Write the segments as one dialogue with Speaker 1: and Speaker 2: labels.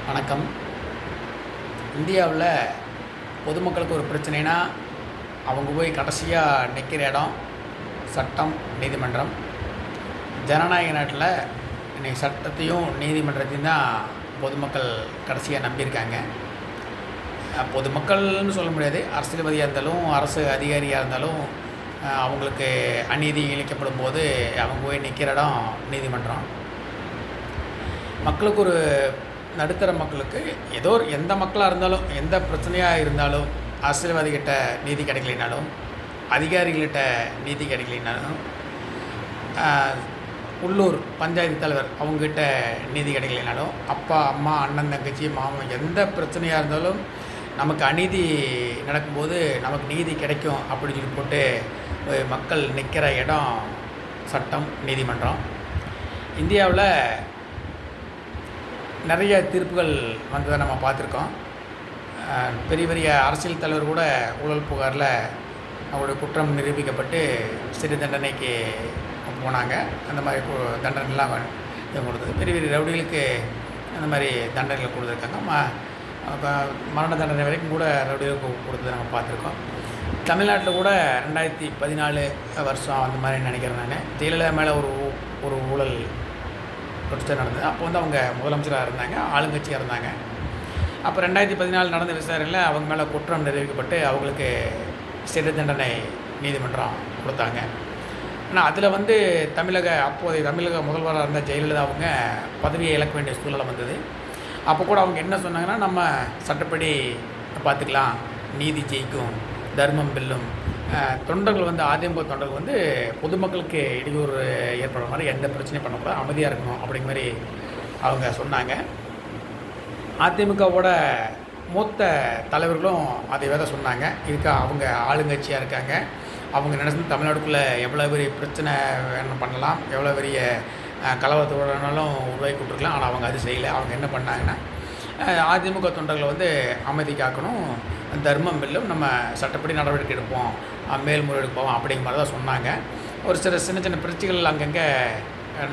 Speaker 1: வணக்கம். இந்தியாவில் பொதுமக்களுக்கு ஒரு பிரச்சனைனா அவங்க போய் கடைசியாக நிற்கிற இடம் சட்டம், நீதிமன்றம். ஜனநாயக நாட்டில் இன்றைக்கி சட்டத்தையும் நீதிமன்றத்தையும் தான் பொதுமக்கள் கடைசியாக நம்பியிருக்காங்க. பொதுமக்கள்னு சொல்ல முடியாது, அரசியல்வாதியாக இருந்தாலும் அரசு அதிகாரியாக இருந்தாலும் அவங்களுக்கு அநீதி இழைக்கப்படும் போது அவங்க போய் நிற்கிற இடம் நீதிமன்றம். மக்களுக்கு ஒரு நடுத்தர மக்களுக்கு ஏதோ எந்த மக்களாக இருந்தாலும் எந்த பிரச்சனையாக இருந்தாலும் அரசியல்வாதிகிட்ட நீதி கிடைக்கலைனாலும் அதிகாரிகள்கிட்ட நீதி கிடைக்கலைனாலும் உள்ளூர் பஞ்சாயத்து தலைவர் அவங்ககிட்ட நீதி கிடைக்கலைனாலும் அப்பா அம்மா அண்ணன் தங்கச்சி மாமன் எந்த பிரச்சனையாக இருந்தாலும் நமக்கு அநீதி நடக்கும்போது நமக்கு நீதி கிடைக்கும் அப்படின்னு சொல்லி போட்டு மக்கள் நிற்கிற இடம் சட்டம், நீதிமன்றம். இந்தியாவில் நிறைய தீர்ப்புகள் வந்ததை நம்ம பார்த்துருக்கோம். பெரிய பெரிய அரசியல் தலைவர் கூட ஊழல் புகாரில் அவருடைய குற்றம் நிரூபிக்கப்பட்டு சிறு தண்டனைக்கு போனாங்க. அந்த மாதிரி தண்டனைலாம் கொடுத்தது. பெரிய பெரிய ரவுடிகளுக்கு அந்த மாதிரி தண்டனைகள் கொடுத்துருக்காங்க. மரண தண்டனை வரைக்கும் கூட ரவுடிகளுக்கு கொடுத்ததை நம்ம பார்த்துருக்கோம். தமிழ்நாட்டில் கூட 2014 வருஷம் அந்த மாதிரி நினைக்கிறேன் நான், ஜெயலலிதா மேலே ஒரு ஊழல் பிரச்சனை நடந்தது. அப்போ வந்து அவங்க முதலமைச்சராக இருந்தாங்க, ஆளுங்கட்சியாக இருந்தாங்க. அப்போ 2014 நடந்த விசாரணையில் அவங்க மேலே குற்றம் நிரூபிக்கப்பட்டு அவங்களுக்கு சிறை தண்டனை நீதிமன்றம் கொடுத்தாங்க. ஆனால் அதில் வந்து அப்போதைய தமிழக முதல்வராக இருந்த ஜெயலலிதா அவங்க பதவியை இழக்க வேண்டிய சூழ்நிலை வந்தது. அப்போ கூட அவங்க என்ன சொன்னாங்கன்னா, நம்ம சட்டப்படி பார்த்துக்கலாம், நீதி ஜெயிக்கும், தர்மம் வெல்லும், தொண்டர்கள் வந்து அதிமுக தொண்டர்கள் வந்து பொதுமக்களுக்கு இடையூறு ஏற்படுற மாதிரி எந்த பிரச்சனையும் பண்ணக்கூடாது, அமைதியாக இருக்கணும் அப்படிங்கிற மாதிரி அவங்க சொன்னாங்க. அதிமுகவோட மூத்த தலைவர்களும் அதை வேற சொன்னாங்க. இதுக்கு அவங்க ஆளுங்கட்சியாக இருக்காங்க, அவங்க நினைச்சு தமிழ்நாட்டுக்குள்ளே எவ்வளோ பெரிய பிரச்சனை வேணும் பண்ணலாம், எவ்வளோ பெரிய கலவரத்தோடனாலும் உருவாக்கி கொடுத்துருக்கலாம். ஆனால் அவங்க அது செய்யலை. அவங்க என்ன பண்ணாங்கன்னா, அதிமுக தொண்டர்களை வந்து அமைதி காக்கணும், தர்மம் வெல்லும், நம்ம சட்டப்படி நடவடிக்கை எடுப்போம், மேல்முறையீடு போவோம் அப்படிங்கிற மாதிரி தான் சொன்னாங்க. ஒரு சின்ன சின்ன பிரச்சனைகள் அங்கங்கே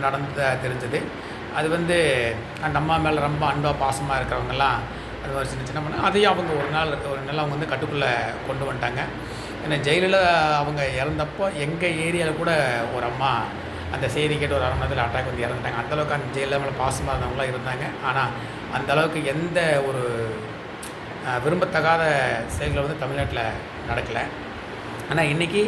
Speaker 1: நடந்து தெரிஞ்சது. அது வந்து அந்த அம்மா மேலே ரொம்ப அன்பாக பாசமாக இருக்கிறவங்கெல்லாம் அது ஒரு சின்ன பண்ண அதையும் அவங்க ஒரு நாள் அவங்க வந்து கட்டுக்குள்ளே கொண்டு வந்துட்டாங்க. ஏன்னா ஜெயலலிதா அவங்க இறந்தப்போ எங்கள் ஏரியாவில் கூட ஒரு அம்மா அந்த செய்தி கேட்டு ஒரு 1/2 மணி நேரத்தில் அட்டாக் வந்து இறந்துட்டாங்க. அந்தளவுக்கு அந்த ஜெயலலிதா மேலே பாசமாக இருந்தவங்களாம் இருந்தாங்க. ஆனால் அந்தளவுக்கு எந்த ஒரு விரும்பத்தகாத செயல்கள் வந்து தமிழ்நாட்டில் நடக்கலை. ஆனால் இன்றைக்கி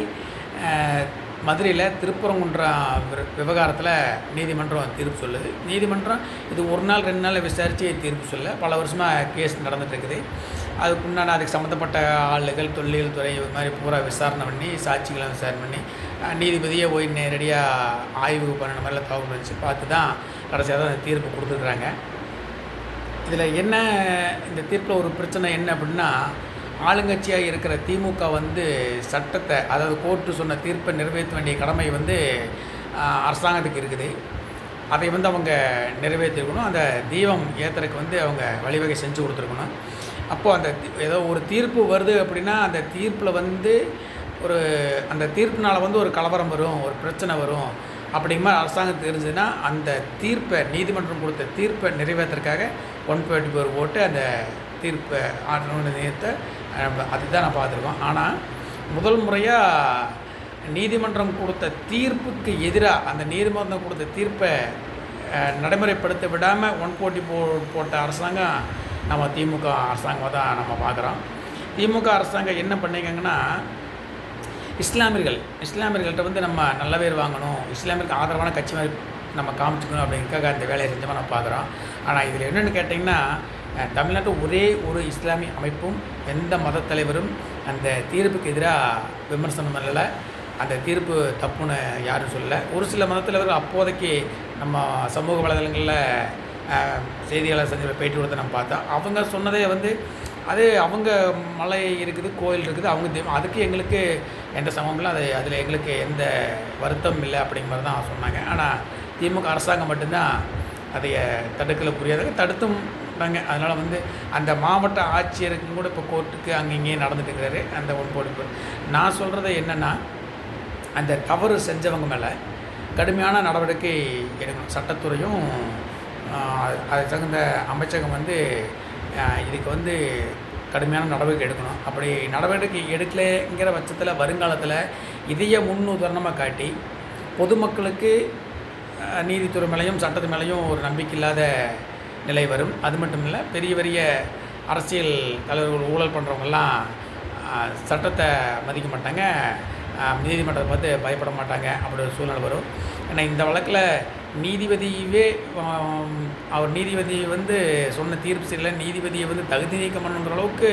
Speaker 1: மதுரையில் திருப்பரங்குன்றம் விவகாரத்தில் நீதிமன்றம் தீர்ப்பு சொல்லுது. நீதிமன்றம் இது 1 நாள் 2 நாளில் விசாரித்து தீர்ப்பு சொல்ல பல வருஷமாக கேஸ் நடந்துகிட்ருக்குது. அதுக்கு சம்மந்தப்பட்ட ஆளுகள், தொல்லியல் துறை இது மாதிரி பூரா விசாரணை பண்ணி சாட்சிகளை விசாரணை பண்ணி நீதிபதியே போய் நேரடியாக ஆய்வு பண்ணின மாதிரிலாம் தகவல் வச்சு பார்த்து தான் கடைசியாக தான் அந்த தீர்ப்பு கொடுத்துருக்குறாங்க. இதில் என்ன இந்த தீர்ப்பில் ஒரு பிரச்சனை என்ன அப்படின்னா, ஆளுங்கட்சியாக இருக்கிற திமுக வந்து சட்டத்தை, அதாவது கோர்ட்டு சொன்ன தீர்ப்பை நிறைவேற்ற வேண்டிய கடமை வந்து அரசாங்கத்துக்கு இருக்குது. அதை வந்து அவங்க நிறைவேற்றிருக்கணும். அந்த தீபம் ஏற்றுறதுக்கு வந்து அவங்க வழிவகை செஞ்சு கொடுத்துருக்கணும். அப்போது அந்த ஏதோ ஒரு தீர்ப்பு வருது அப்படின்னா அந்த தீர்ப்பில் வந்து அந்த தீர்ப்பினால் வந்து ஒரு கலவரம் வரும், ஒரு பிரச்சனை வரும் அப்படிங்கிற மாதிரி அரசாங்கம் தெரிஞ்சுதுன்னா அந்த தீர்ப்பை, நீதிமன்றம் கொடுத்த தீர்ப்பை நிறைவேற்றுறதுக்காக 144 ஓட்டு அந்த தீர்ப்பை ஆற்றணும்னு நினைத்த அதுதான் நான் பார்த்துருக்கோம். ஆனால் முதல் முறையாக நீதிமன்றம் கொடுத்த தீர்ப்புக்கு எதிராக அந்த நீதிமன்றம் கொடுத்த தீர்ப்பை நடைமுறைப்படுத்த விடாமல் 144 போட்ட அரசாங்கம் நம்ம திமுக அரசாங்கம் தான் நம்ம பார்க்குறோம். திமுக அரசாங்கம் என்ன பண்ணியிருக்காங்கன்னா, இஸ்லாமியர்கள்ட்ட வந்து நம்ம நல்ல பேர் வாங்கணும், இஸ்லாமியருக்கு ஆதரவான கட்சி மாதிரி நம்ம காமிச்சிக்கணும் அப்படிங்கிறதுக்காக அந்த வேலையை செஞ்சோம் நம்ம பார்க்குறோம். ஆனால் இதில் என்னென்னு கேட்டிங்கன்னா, தமிழ்நாட்டில் ஒரே ஒரு இஸ்லாமிய அமைப்பும் எந்த மத தலைவரும் அந்த தீர்ப்புக்கு எதிராக விமர்சனம் பண்ணலை, அந்த தீர்ப்பு தப்புன்னு யாரும் சொல்லலை. ஒரு சில மத தலைவர்கள் அப்போதைக்கு நம்ம சமூக வலைதளங்களில் செய்தியாளர் செஞ்ச பேட்டி கொடுத்து நம்ம பார்த்தா அவங்க சொன்னதே வந்து அது அவங்க மலை இருக்குது, கோயில் இருக்குது, அவங்க அதுக்கு எங்களுக்கு எந்த சமமும் இல்லை, அதில் எங்களுக்கு எந்த வருத்தம் இல்லை அப்படிங்கிற மாதிரி தான் சொன்னாங்க. ஆனால் திமுக அரசாங்கம் மட்டும்தான் அதை தடுக்கலை, புரியாத தடுத்தும் நாங்கள். அதனால் வந்து அந்த மாவட்ட ஆட்சியருக்கும் கூட இப்போ கோர்ட்டுக்கு அங்கேயும் நடந்துட்டு இருக்கிறாரு அந்த 144. நான் சொல்கிறது என்னென்னா, அந்த தவறு செஞ்சவங்க மேலே கடுமையான நடவடிக்கை எடுக்கணும். சட்டத்துறையும் அது தகுந்த அமைச்சகம் வந்து இதுக்கு வந்து கடுமையான நடவடிக்கை எடுக்கணும். அப்படி நடவடிக்கை எடுக்கலைங்கிற பட்சத்தில் வருங்காலத்தில் இதையே முன்னுதாரணமாக காட்டி பொதுமக்களுக்கு நீதித்துறை மேலேயும் சட்டத்து மேலேயும் ஒரு நம்பிக்கை இல்லாத நிலை வரும். அது மட்டும் இல்லை, பெரிய பெரிய அரசியல் தலைவர்கள் ஊழல் பண்ணுறவங்கெல்லாம் சட்டத்தை மதிக்க மாட்டாங்க, நீதிமன்றத்தை பார்த்து பயப்பட மாட்டாங்க. அப்படி ஒரு சூழ்நிலை வரும். ஏன்னா இந்த வழக்கில் நீதிபதியவே அவர் நீதிபதி வந்து சொன்ன தீர்ப்பு சரியில்லை, நீதிபதியை வந்து தகுதி நீக்கம் பண்ணுங்கிற அளவுக்கு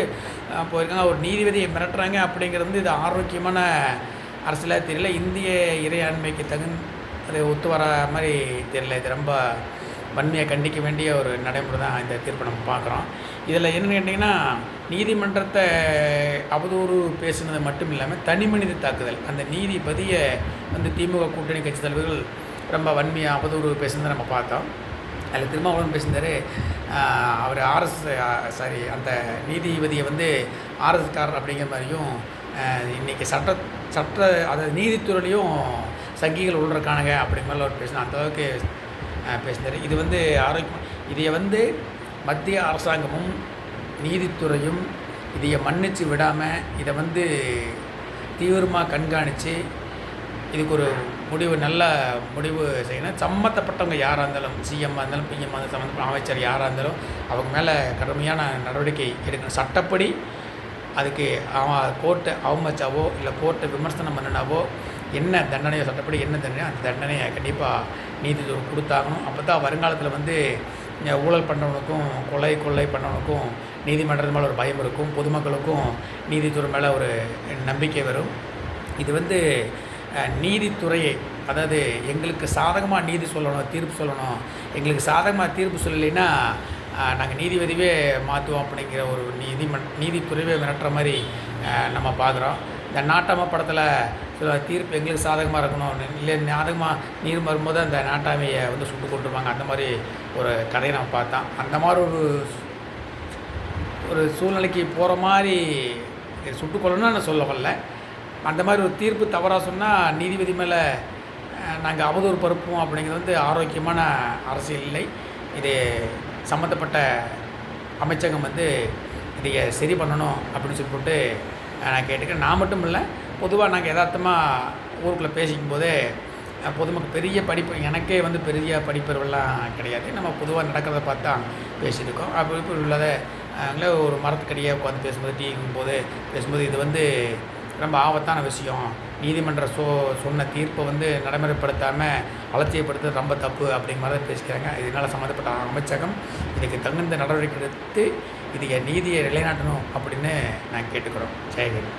Speaker 1: போயிருக்காங்க. அவர் நீதிபதியை மிரட்டுறாங்க. அப்படிங்கிறது வந்து இது ஆரோக்கியமான அரசியலாக தெரியல. இந்திய இறையாண்மைக்கு அது ஒத்து வர மாதிரி தெரியல. இது ரொம்ப வன்மையை கண்டிக்க வேண்டிய ஒரு நடைமுறை தான் இந்த தீர்ப்பை நம்ம பார்க்குறோம். இதில் என்னென்னு கேட்டிங்கன்னா, நீதிமன்றத்தை அவதூறு பேசுனது மட்டும் இல்லாமல் தனி மனித தாக்குதல், அந்த நீதிபதியை வந்து திமுக கூட்டணி கட்சி தலைவர்கள் ரொம்ப வன்மையாக அவதூறு பேசுனதை நம்ம பார்த்தோம். அதில் திருமாவளவன் பேசியிருந்தார், அவர் அந்த நீதிபதியை வந்து ஆர்எஸ்காரர் அப்படிங்கிற மாதிரியும், இன்றைக்கி அதாவது நீதித்துறையிலையும் சங்கிகள் உள்றக்கானுங்க அப்படிங்கிற மாதிரி அவர் பேசினார். அந்தளவுக்கு பேசினார். இது வந்து ஆரோக்கியம். இதை வந்து மத்திய அரசாங்கமும் நீதித்துறையும் இதையை மன்னித்து விடாமல் இதை வந்து தீவிரமாக கண்காணித்து இதுக்கு ஒரு நல்ல முடிவு செய்யணும். சம்மந்தப்பட்டவங்க யாராக இருந்தாலும், சிஎம்மாக இருந்தாலும், பிஎம்மாக இருந்தாலும், சம்மந்தப்பட்ட அமைச்சர் யாராக இருந்தாலும் அவங்க மேலே கடுமையான நடவடிக்கை எடுக்கணும். சட்டப்படி அதுக்கு கோர்ட்டை அவமதிச்சாவோ இல்லை கோர்ட்டை விமர்சனம் பண்ணினாவோ என்ன தண்டனையோ, சட்டப்படி என்ன தண்டனையோ அந்த தண்டனையை கண்டிப்பாக நீதித்துறை கொடுத்தாகணும். அப்போ தான் வருங்காலத்தில் வந்து ஊழல் பண்ணுறவனுக்கும் கொள்ளை பண்ணுறவனுக்கும் நீதிமன்றத்து மேலே ஒரு பயம் இருக்கும், பொதுமக்களுக்கும் நீதித்துறை மேலே ஒரு நம்பிக்கை வரும். இது வந்து நீதித்துறையை, அதாவது எங்களுக்கு சாதகமாக நீதி சொல்லணும், தீர்ப்பு சொல்லணும், எங்களுக்கு சாதகமாக தீர்ப்பு சொல்லலைன்னா நாங்கள் நீதிபதியே மாற்றுவோம் அப்படிங்கிற ஒரு நீதித்துறையே மிரட்டுற மாதிரி நம்ம பார்க்குறோம். இந்த நாட்டாமை படத்தில் சில தீர்ப்பு எங்களுக்கு சாதகமாக இருக்கணும், இல்லை சாதகமாக நீர் வரும்போது அந்த நாட்டாமையை வந்து சுட்டு கொண்டுருவாங்க. அந்த மாதிரி ஒரு கதையை நம்ம பார்த்தோம். அந்த மாதிரி ஒரு சூழ்நிலைக்கு போகிற மாதிரி சுட்டு கொள்ளணும்னு நான் சொல்ல வரல. அந்த மாதிரி ஒரு தீர்ப்பு தவறாக சொன்னால் நீதிபதி மேலே நாங்கள் அவதூறு பரப்புவோம் அப்படிங்கிறது வந்து ஆரோக்கியமான அரசியல் இல்லை. இது சம்மந்தப்பட்ட அமைச்சகம் வந்து இதை சரி பண்ணணும் அப்படின்னு சொல்லிட்டு நான் கேட்டுக்கிறேன். நான் மட்டும் இல்லை, பொதுவாக நாங்கள் யதார்த்தமாக ஊருக்குள்ளே பேசிக்கும் போதே பொதுமக்கள் பெரிய படிப்பு, எனக்கே வந்து பெரிய படிப்பறிவெல்லாம் கிடையாது, நம்ம பொதுவாக நடக்கிறத பார்த்து தான் பேசியிருக்கோம். அப்படி உள்ளதை ஒரு மரத்துக்கடியே உட்காந்து பேசும்போது, டீ பேசும்போது இது வந்து ரொம்ப ஆபத்தான விஷயம், நீதிமன்ற சொன்ன தீர்ப்பை வந்து நடைமுறைப்படுத்தாமல் அலட்சியப்படுத்துறது ரொம்ப தப்பு அப்படிங்கிற மாதிரி பேசிக்கிறாங்க. இதனால் சம்மந்தப்பட்ட அமைச்சகம் இதுக்கு தகுந்த நடவடிக்கை எடுத்து இதை நீதியை நிலைநாட்டணும் அப்படின்னு நான் கேட்டுக்கிறோம். ஜெயகன்.